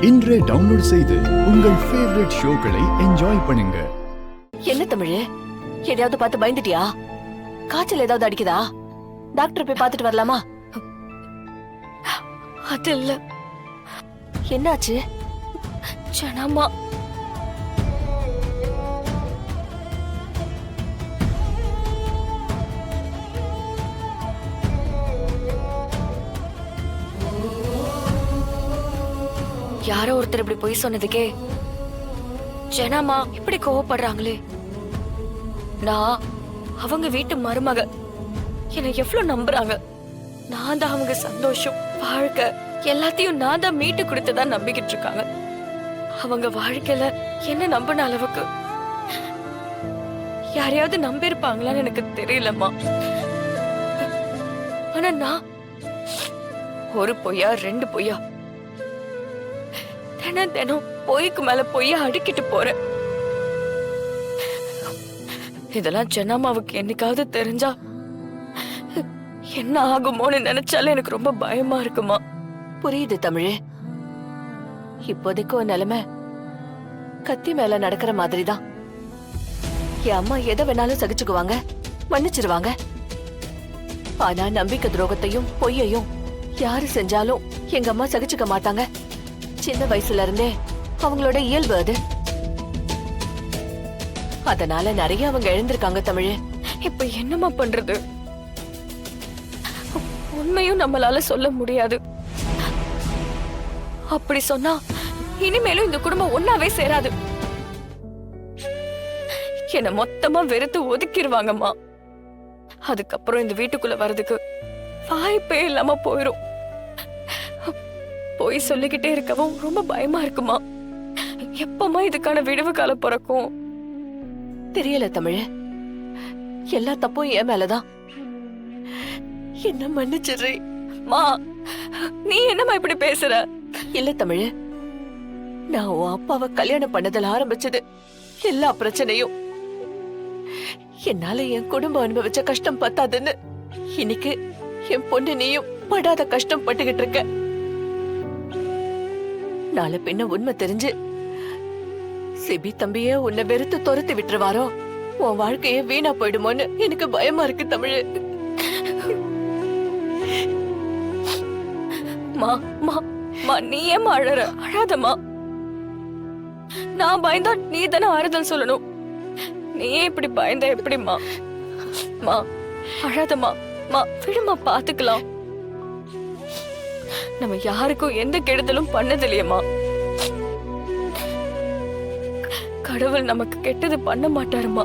இன்றே டவுன்லோட் செய்து உங்கள் ஃபேவரட் ஷோக்களை என்ஜாய் பண்ணுங்க. என்ன தமிழ், எதையாவது பார்த்து பயந்துட்டியா? காய்ச்சல் ஏதாவது அடிக்குதா? டாக்டர் போய் பார்த்துட்டு வரலாமா? அது இல்ல. என்னாச்சு? ஜனமா யாரோ ஒருத்தர் இப்படி பொய் சொன்னதுக்கே ஜனமா இப்படி கோவப்படுறாங்களே. நான் அவங்க வீட்டு மருமக, என்னை எவ்வளவு நம்புறாங்க. நான் தான் அவங்க சந்தோஷம், வாழ்க்கை எல்லாத்தையும் நான் தான் மீட்டு கொடுத்ததா நம்பிக்கிட்டு இருக்காங்க. அவங்க வாழ்க்கையில என்ன நம்பின அளவுக்கு யாரையாவது நம்பியிருப்பாங்களான்னு எனக்கு தெரியலம்மா. ஆனா நான் ஒரு பொய்யா ரெண்டு பொய்யா தினம் தினம் பொய்க்கு மேல பொய்யா அடுக்கிட்டு போறேன். இதெல்லாம் ஜனமாவுக்கு என்னைக்காவது தெரிஞ்சா என்ன ஆகுமோன்னு நினைச்சாலே எனக்கு ரொம்ப பயமா இருக்குமா. புரியுது தமிழ். இப்போதைக்கு உன் நிலைமை கத்தி மேல நடக்கிற மாதிரிதான். என் அம்மா எதை வேணாலும் சகிச்சுக்குவாங்க, மன்னிச்சிருவாங்க. ஆனா நம்பிக்கை துரோகத்தையும் பொய்யையும் யாரு செஞ்சாலும் எங்க அம்மா சகிச்சுக்க மாட்டாங்க. சின்ன வயசுல இருந்தே அவங்களோட இயல்பு அது. அதனால நிறைய அவங்க எழுந்திருக்காங்க தமிழ். இப்ப என்னமா பண்றது? உண்மையும் நம்மளால சொல்ல முடியாது. அப்படி சொன்னா இனிமேலும் இந்த குடும்பம் ஒன்னாவே சேராது. என்ன மொத்தமா வெறுத்து ஒதுக்கிடுவாங்கம்மா. அதுக்கப்புறம் இந்த வீட்டுக்குள்ள வர்றதுக்கு வாய்ப்பே இல்லாம போயிரும். போய் சொல்லிக்கிட்டே இருக்கவும் ரொம்ப பயமா இருக்குமா. எப்பமா இதுக்கான விடுவு காலம் பிறக்கும்? தெரியல தமிழ். எல்லா தப்பும் என் மேலதான். என்ன மன்னிச்சிடுறே மா. நீ என்னமா இப்படி பேசுற? இல்ல தமிழ், நான் உன் அப்பாவை கல்யாணம் பண்ணதுல ஆரம்பிச்சது எல்லா பிரச்சனையும். என்னால என் குடும்பம் அனுபவிச்ச கஷ்டம் பத்தாதுன்னு இன்னைக்கு என் பொண்ணு நீயும் படாத கஷ்டம் பட்டுக்கிட்டு இருக்க. நாளை பின்ன உண்மை தெரிஞ்சு சிபி தம்பிய உன்னை வெறுத்து துரத்தி விட்டுருவாரோ, உன் வாழ்க்கைய வீணா போயிடுமோன்னு எனக்கு பயமா இருக்கு தமிழ். மா மா மா, நீ ஏமா அழற? அழாதம்மா. நான் பயந்தா நீ தானே ஆறுதல் சொல்லணும். நீயே இப்படி பயந்தா எப்படிம்மா? மா அழாதம்மா. மா விடுமா, பாத்துக்கலாம். நம்ம யாருக்கும் எந்த கெடுதலும் பண்ணது இல்லையம்மா. கடவுள் நமக்கு கெட்டது பண்ண மாட்டாருமா.